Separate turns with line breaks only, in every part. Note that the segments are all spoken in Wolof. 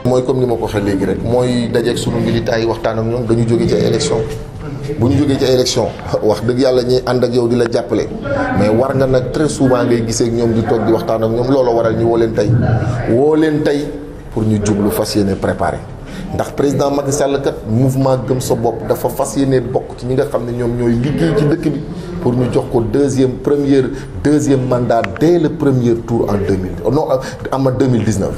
mooy comme ni ma ko waxee léegi rek mooy dajeeg sunu militants yi waxtaan ak ñoom dañu jóge ci ay élection bu ñu jógee ci élection wax dëgg yàlla ñuy ànd ak yow di la jàppale mais war nga nag très souvent ngay gisee ak ñoom di toog di waxtaan ak ñoom looloo waral ñu woo leen tey pour ñu jublu fas yéene préparer ndax président Macky Sall kat mouvement gëm sa bopp dafa fas yéene bokk ci ñi nga xam ne ñoom ñooy liggéey ci dëkk bi pour ñu jox ko deuxième mandat dès le premier tour en 2019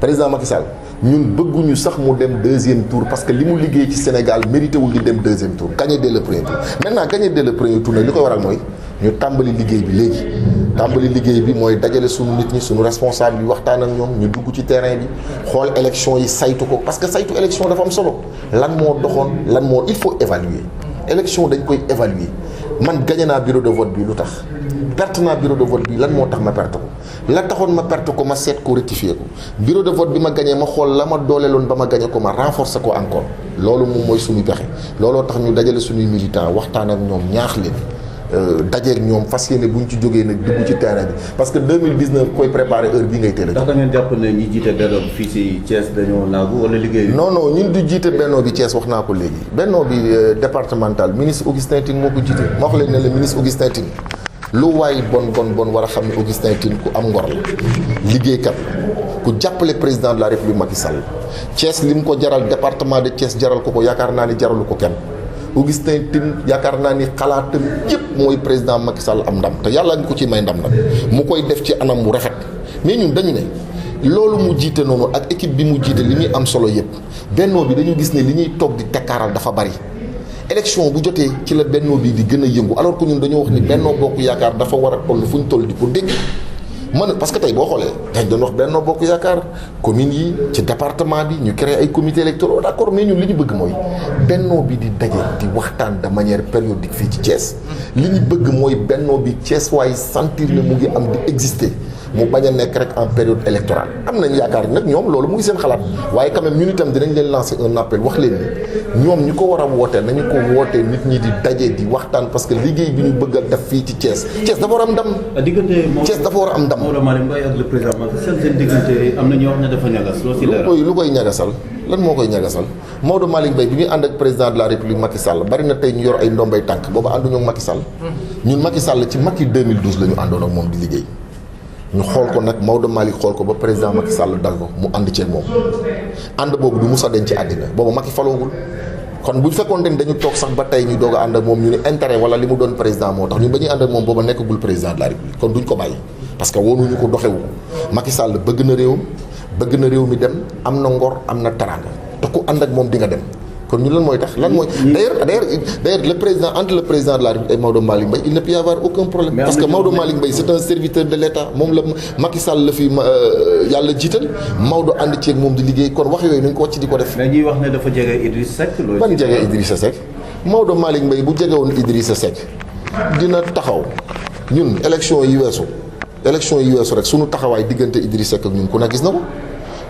président Macky Sall ñun bëgguñu sax mu dem deuxième tour parce que li mu liggéey ci Sénégal mérité wul di dem deuxième tour gagné dès le premier tour maintenant gagné dès le premier tour nag li koy waral mooy ñu tàmbali liggéey bi léegi tàmbali liggéey bi mooy dajale suñu nit ñi suñu responsable yi waxtaan ak ñoom ñu dugg ci terrain bi xool élection yi saytu ko parce que saytu élection dafa am solo lan moo doxoon il faut évaluer élection dañ koy évaluer man gagné naa bureau de vote bi lu tax perte naa bureau de vote bi lan moo tax ma perte ko la taxoon ma perte ko ma seet ko rectifier ko bureau de vote bi ma gagné ma xool la ma dooleeloon ba ma gagné ko ma renforcer ko encore loolu moom mooy suñu pexe looloo tax ñu dajale suñuy militants waxtaan ak ñoom ñaax leen dajeeg ñoom fas yéene bu ñu ci jógee nag dugg ci terrain bi parce que 2019 koy préparer heure bii ngay teel a.
ndax da ngeen jàpp ne ñi jiite Benno bi fii si Thiès dañoo naagu wala liggéey.
non ñun du jiite Benno bi Thiès wax naa ko léegi Benno bi départemental ministre Augustin Tine moo ko jiite ma wax leen ne le ministre Augustin Tine lu waay bon war a xam ne Augustin Tine ku am ngor la liggéeykat la ku jàppale président de la République Macky Sall Thiès li mu ko jaral département de Thiès jaral ko yaakaar naa ni jaralu ko kenn. Augustin Tine yaakaar naa ni xalaatam yëpp mooy président Macky Sall am ndam te yàlla ngi ko ci may ndam nag mu koy def ci anam mu rafet mais ñun dañu ne loolu mu jiite noonu ak équipe bi mu jiite li muy am solo yëpp bennoo bi dañu gis ne li ñuy toog di tekkaaral dafa bari élection bu jotee ci la bennoo bi di gën a yëngu alors que ñun dañoo wax ni Bennoo Bokk Yaakaar dafa war a toll fu ñu toll di ko dégg parce que tey boo xoolee dañ doon wax Bennoo Bokk Yaakaar communes yi ci département bi ñu créé ay comités électoraux d'accord mais ñun li ñu bëgg mooy bennoo bi di daje di waxtaan de manière périodique fii ci Thiès li ñu bëgg mooy bennoo bi Thiès waaye sentir ne mu ngi am di exister mu bañ a nekk rek en période électorale am nañ yaakaar nag ñoom loolu mu ngi seen xalaat waaye quand même ñun itam dinañ leen lancer un appel wax leen ni ñoom ñu ko war a wootee nañu ko wootee nit ñi di daje di waxtaan parce que liggéey bi ñu bëgg a def fii ci Thiès dafa war a am ndam. Thiès dafa war a am ndam.
Maodo Malick Mbaye ak le président Macky Sall seen diggante am na ñoo wax ne dafa ñagas loo ci leeral.
lu koy ñagasal lan moo koy ñagasal Maodo Malick Mbaye bi muy ànd ak président de la République Macky Sall bari na tey ñu yor ay ndombay tànk booba ànduñu ak Macky Sall ñun Macky Sall ci Macky 2012 la ñu àndoon ak moom di liggéey ñu xool ko nag Maodo Malick xool ko ba président Macky Sall dal ko mu ànd ceeg moom ànd boobu du musa denc ci àddina boobu Macky faloogul kon bu fekkoon ne dañu toog sax ba tey ñu doog a ànd ak moom ñu ne intérêt wala li mu doon président moo tax ñun ba ñuy ànd ak moom booba nekkagul président de la République kon duñ ko bàyyi parce que woonuñu ko doxewu Macky Sall bëgg na réew mi dem am na ngor am na teraanga te ku ànd ak moom di nga dem kon ñu lan mooy tax lan mooy d'ailleurs le président entre le président de la République et Maodo Malick Mbaye il ne peut y avoir aucun problème parce que Maodo Malick Mbaye c'est un serviteur de l'État moom la Macky Sall la fi yàlla jiital Maodo ànd ceeg moom di liggéey kon wax yooyu nañ ko wàcc di ko def.
mais ñuy wax ne dafa jege Idrissa Seck.
ban jege Idrissa Seck Maodo Malick Mbaye bu jegewoon Idrissa Seck dina taxaw ñun élection yi weesu rek sunu taxawaay diggante Idrissa Seck ak ñun ku ne gis na ko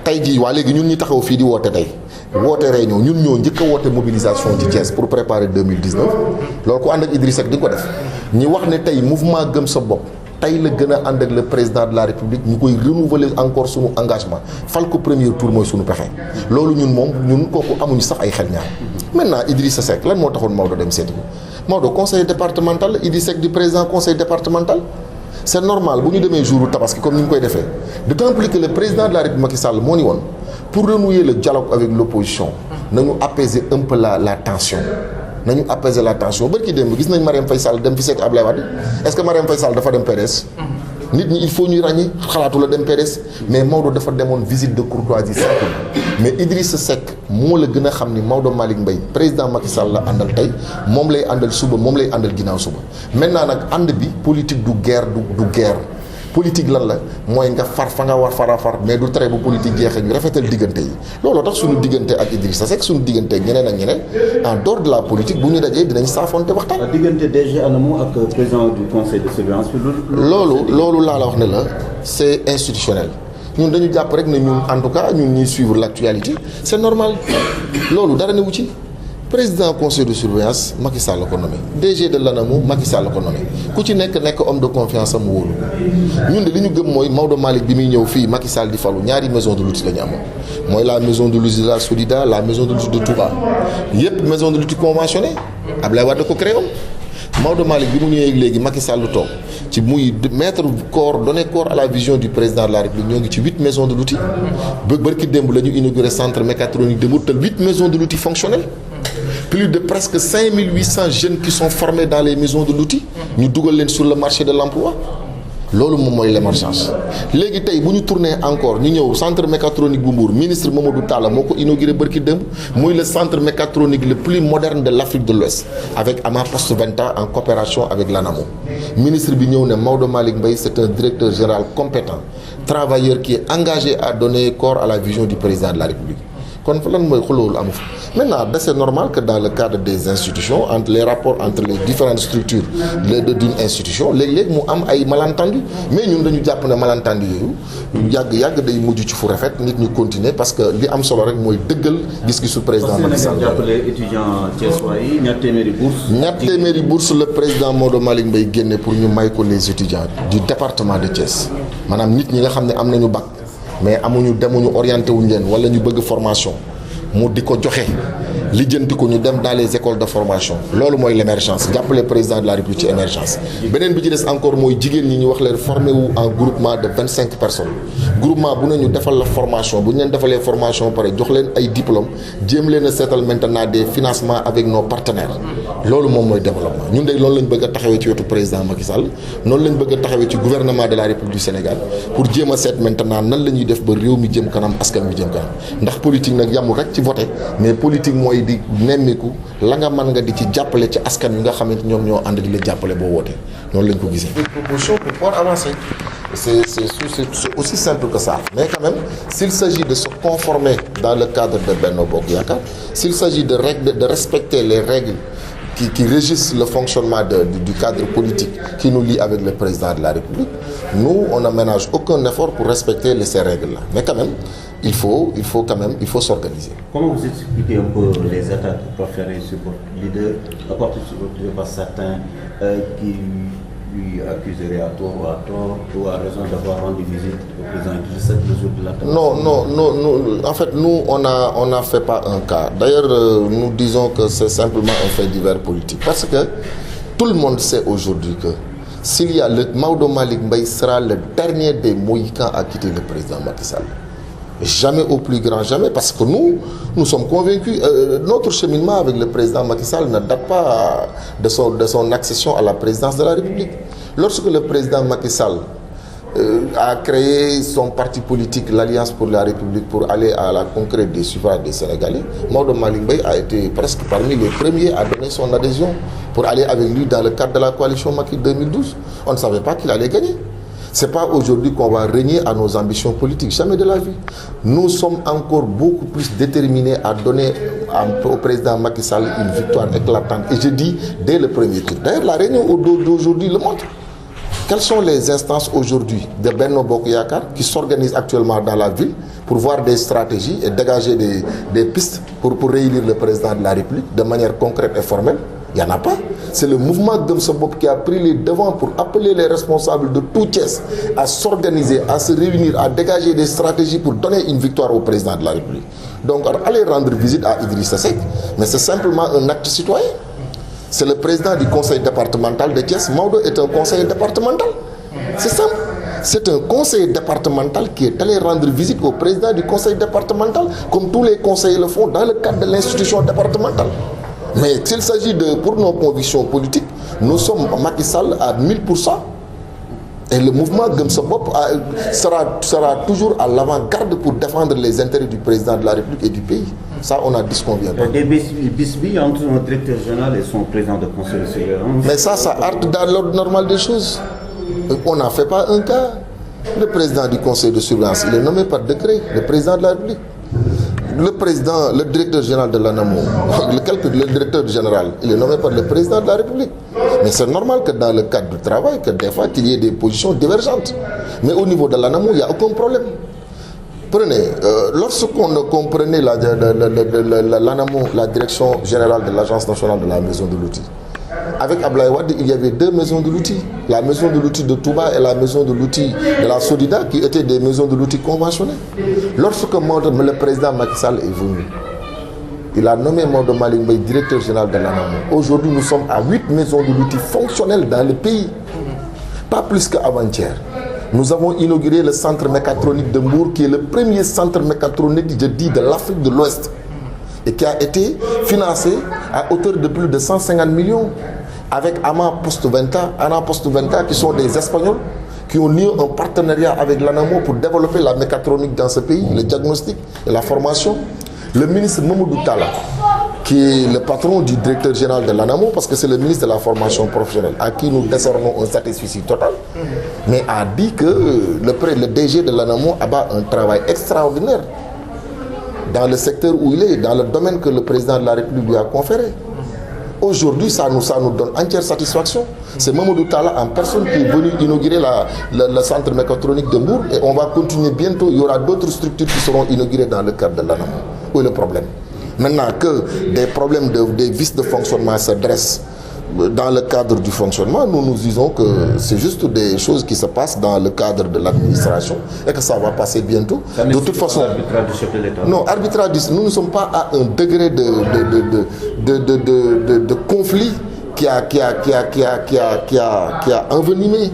tey jii waa léegi ñun ñi taxaw fii di woote tey woote réunion ñun ñoo njëkk a woote mobilisation ci Thiès pour préparer 2019 loolu ku ànd ak Idrissa Seck di nga ko def ñi wax ne tey mouvement gëm sa bopp tey la gën a ànd ak le président de la République ñu koy renouveler encore sunu engagement fal ko premier tour mooy sunu pexe loolu ñun kooku amuñu sax ay xel ñaar maintenant Idrissa Seck lan moo taxoon Maodo dem seeti ko Maodo conseil départemental Idrissa Seck di président conseil départemental c'est normal bu ñu demee jouru tabaski comme ni ñu koy defee d'autant plus que le président de la République Macky Sall moo ni woon pour renouer le dialogue avec l'opposition nañu apaiser un peu la tension nañu apaiser la tension bërki démb gis nañ Marième Faye Sall dem fi seeti Ablaye Wade est-ce que Marième Faye Sall dafa dem PDS nit ñi il faut ñuy ràññi xalaatu la dem PDS mais Maodo dafa demoon visite de courtoisie simple mais Idrissa Seck moo la gën a xam ni Maodo Malick Mbaye président Macky Sall la àndal tey moom lay àndal suba moom lay àndal ginnaaw suba maintenant nag ànd bi politique du guerre du guerre politique lan la mooy nga far fa nga war fara far mais du tere bu politique jeexee ñu rafetal diggante yi looloo tax suñu diggante ak Idrissa Seck suñu diggante ak ñeneen ak ñeneen en dehors de la politique bu ñu dajee dinañ saafonte waxtaan.
diggante DG ANAMO ak président du conseil de surveillance bi
loolu laa la wax ne la c'est institutionnel ñun dañu jàpp rek ne ñun en tout cas ñun ñuy suivre l'actualité c'est normal loolu dara newu ci président conseil de surveillance Macky Sall la ko nommé DG de l'ANAMO Macky Sall la ko nommé ku ci nekk homme de confiance am wóolu ñun de li ñu gëm mooy Maodo Malick bi muy ñëw fii Macky Sall di falu ñaari maison de l'outil la ñu amoon mooy la maison de l'outil de la Solida la maison de l'outil de Touba yépp maison de l'outil conventionnée Abdoulaye Wade ko créé woon Maodo Malick bi mu ñëwee léegi Macky Sall lu toog ci muy mettre corps donner corps à la vision du président de la République ñoo ngi ci 8 maisons de l'outil ba bërki démb la ñu inauguré centre mécatronique de Mbour te 8 maisons de l'outil fonctionnelles plus de presque 5800 jeunes qui sont formés dans les maisons de l'outil ñu dugal leen sur le marché de l'emploi loolu moom mooy l'émergence léegi tey bu ñu tourner encore ñu ñëw centre mécatronique bu Mbour ministre Mamadou Talla moo ko inauguré bërki démb muy le centre mécatronique le plus moderne de l'Afrique de l'Ouest avec Ama Post Venta en coopération avec l'ANAMO ministre bi ñëw ne Maodo Malick Mbaye c'est un directeur général compétent travailleur qui est engagé à donner corps à la vision du président de la République kon lan mooy xuloolu amu fa maintenant c'est normal que dans le cadre des institutions entre les rapports entre les différentes structures d'une institution léeg-léeg mu am ay malentendu mais ñun dañu jàpp ne malentendu yooyu yàgg day mujj ci fu rafet nit ñu continuer parce que li am solo rek mooy dëggal gis-gisu président Macky Sall.
jàppale étudiants thiessois yi ñaar téeméeri bourse le président Maodo Malick Mbaye génne pour ñu may ko les étudiants du département de Thiès maanaam nit ñi nga xam ne am nañu bac mais demuñu orienté wuñ leen wala ñu bëgg formation mu di ko joxe lijjanti ko ñu dem dans les écoles de formation loolu mooy l'émergence jàppale président de la République ci émergence beneen bi ci des encore mooy jigéen ñi ñu wax leen formé wu en groupement de 25 personnes groupement bu ne ñu defal la formation bu ñu leen defalee formation pare jox leen ay diplômes jéem leen a seetal maintenant des financements avec nos partenaires loolu moom mooy développement ñun de loolu lañ bëgg a taxawee ci wetu président Macky Sall noonu lañ bëgg a taxawee ci gouvernement de la République du Sénégal pour jéem a seet maintenant nan la ñuy def ba réew mi jëm kanam askan wi jëm kanam ndax politique nag yamul rek ci voter mais politique mooy di nemmiku la nga mën nga di ci jàppale ci askan wi nga xamante ñoom ñoo ànd di la jàppale boo wootee noonu lañ ko gisee. des propositions pour pouvoir avancer c'est aussi simple que ça mais quand même s'il s'agit de se conformer dans le cadre de Benno Bokk Yaakaar s'il s'agit de respecter les règles qui régissent le fonctionnement du cadre politique qui nous lie avec le président de la République nous on ne ménage aucun effort pour respecter ces règles-là mais quand même il faut s'organiser. Comment vous expliquez un peu les attaques proférées sur votre leader, apportées sur votre leader par certains qui lui accuseraient à tort ou à raison d'avoir rendu visite au président Idrissa Seck le jour de l'attaque? Non, en fait nous on n'a fait pas un cas. D'ailleurs nous disons que c'est simplement un fait divers politique parce que tout le monde sait aujourd'hui que s'il y a Maodo Malick Mbaye sera le dernier des Mohicans à quitter le président Macky Sall. Jamais au plus grand jamais parce que nous sommes convaincus notre cheminement avec le président Macky Sall ne date pas de son accession à la présidence de la République. Lorsque le président Macky Sall a créé son parti politique l'Alliance pour la République pour aller à la conquête des suffrages des Sénégalais, Maodo Malick Mbaye a été presque parmi les premiers à donner son adhésion pour aller avec lui dans le cadre de la coalition Macky 2012. On ne savait pas qu'il allait gagner. C'est pas aujourd'hui qu'on va régner à nos ambitions politiques, jamais de la vie. Nous sommes encore beaucoup plus déterminés à donner au président Macky Sall une victoire éclatante. Et je dis dès le premier tour. D'ailleurs, la réunion d'aujourd'hui le montre. Quelles sont les instances aujourd'hui de Benno Bokk Yaakaar qui s'organisent actuellement dans la ville pour voir des stratégies et dégager des pistes pour réélire le président de la République de manière concrète et formelle? Il n'y en a pas. C'est le mouvement Gëm Sa Bopp qui a pris les devants pour appeler les responsables de tout Thiès à s'organiser, à se réunir, à dégager des stratégies pour donner une victoire au président de la République. Donc, aller rendre visite à Idrissa Seck, mais c'est simplement un acte citoyen. C'est le président du conseil départemental de Thiès. Maodo est un conseiller départemental. C'est simple. C'est un conseiller départemental qui est allé rendre visite au président du conseil départemental, comme tous les conseillers le font dans le cadre de l'institution départementale. Mais s'il s'agit pour nos convictions politiques, nous sommes Macky Sall à 1000%. Et le mouvement Gëm Sa Bopp sera toujours à l'avant-garde pour défendre les intérêts du président de la République et du pays. Ça, on a dit ce qu'on vient de dire. Des bisbilles entre un directeur général et son président de conseil de surveillance.
Mais ça entre dans l'ordre normal des choses. On n'en fait pas un cas. Le président du conseil de surveillance, il est nommé par décret, le président de la République. Le directeur général de l'ANAMO, le directeur général, il est nommé par le président de la République. Mais c'est normal que dans le cadre du travail, que des fois, qu'il y ait des positions divergentes. Mais au niveau de l'ANAMO, il n'y a aucun problème. Prenez, lorsqu'on comprenait l'ANAMO, la Direction Générale de l'Agence Nationale de la Maison de l'Outil, avec Abdoulaye Wade, il y avait 2 maisons de l'outil. La maison de l'outil de Touba et la maison de l'outil de la Sodida, qui étaient des maisons de l'outil conventionnelles. Lorsque le président Macky Sall est venu, il a nommé Maodo Malick Mbaye directeur général de l'ANAMO. Aujourd'hui, nous sommes à 8 maisons de l'outil fonctionnelles dans le pays. Pas plus qu'avant-hier. Nous avons inauguré le centre mécatronique de Mbour, qui est le premier centre mécatronique, je dis, de l'Afrique de l'Ouest, et qui a été financé à hauteur de plus de 150 millions, avec AMA Post Venta, qui sont des Espagnols, qui ont lié un partenariat avec l'ANAMO pour développer la mécatronique dans ce pays, le diagnostic et la formation. Le ministre Mamadou Talla, qui est le patron du directeur général de l'ANAMO, parce que c'est le ministre de la formation professionnelle, à qui nous décernons un satisfecit total, mais a dit que le DG de l'ANAMO abat un travail extraordinaire dans le secteur où il est, dans le domaine que le président de la République lui a conféré. Aujourd'hui, ça nous donne entière satisfaction. C'est Mamadou Talla en personne qui est venu inaugurer le centre mécatronique de Mbour, et on va continuer bientôt. Il y aura d'autres structures qui seront inaugurées dans le cadre de l'ANAMO. Où est le problème? Maintenant que des problèmes, des vices de fonctionnement se dressent dans le cadre du fonctionnement, nous disons que c'est juste des choses qui se passent dans le cadre de l'administration et que ça va passer bientôt. De toute façon,
arbitrage du chef de l'État.
Non, arbitrage, nous ne sommes pas à un degré de conflit qui a envenimé.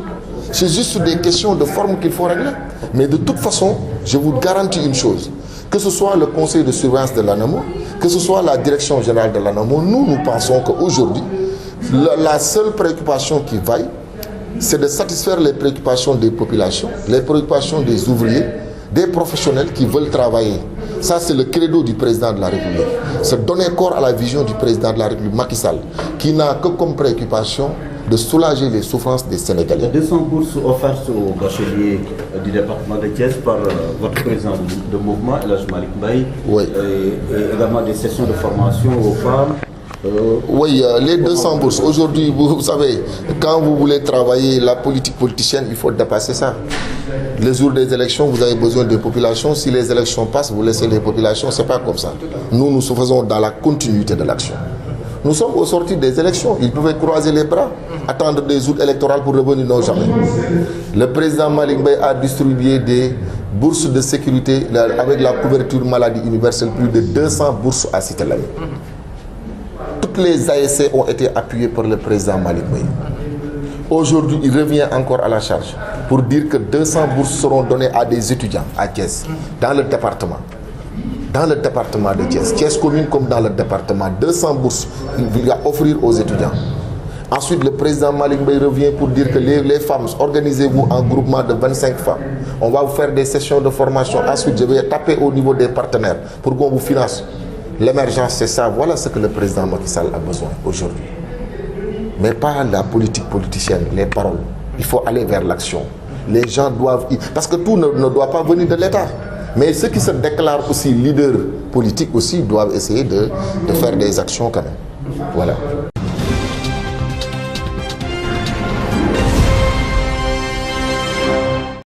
C'est juste des questions de forme qu'il faut régler. Mais de toute façon, je vous garantis une chose, que ce soit le conseil de surveillance de l'ANAMO, que ce soit la direction générale de l'ANAMO, nous pensons qu'aujourd'hui, la seule préoccupation qui vaille, c'est de satisfaire les préoccupations des populations, les préoccupations des ouvriers, des professionnels qui veulent travailler. Ça, c'est le credo du président de la République. C'est donner corps à la vision du président de la République, Macky Sall, qui n'a que comme préoccupation de soulager les souffrances des Sénégalais.
200 bourses offertes aux bacheliers du département de Thiès par votre président de mouvement, El Hadj Malick Mbaye,
oui.
Et également des sessions de formation aux femmes.
Oui, les 200 bourses. Aujourd'hui, vous savez, quand vous voulez travailler la politique politicienne, il faut dépasser ça. Les jours des élections, vous avez besoin des populations. Si les élections passent, vous laissez les populations. C'est pas comme ça. Nous faisons dans la continuité de l'action. Nous sommes au sortir des élections. Ils pouvaient croiser les bras, attendre des jours électoraux pour revenir, non jamais. Le président Malick Mbaye a distribué des bourses de sécurité avec la couverture maladie universelle, plus de 200 bourses à Cité Lamy. Toutes les ASC ont été appuyées par le président Malick Mbaye. Aujourd'hui, il revient encore à la charge pour dire que 200 bourses seront données à des étudiants à Thiès, dans le département. Dans le département de Thiès, Thiès commune comme dans le département, 200 bourses il va offrir aux étudiants. Ensuite, le président Malick Mbaye revient pour dire que les femmes, organisez-vous en groupement de 25 femmes. On va vous faire des sessions de formation. Ensuite, je vais taper au niveau des partenaires pour qu'on vous finance. L'émergence, c'est ça. Voilà ce que le président Macky Sall a besoin aujourd'hui. Mais pas la politique politicienne, les paroles. Il faut aller vers l'action. Les gens doivent... Parce que tout ne doit pas venir de l'État. Mais ceux qui se déclarent aussi leaders politiques aussi doivent essayer de faire des actions quand même. Voilà.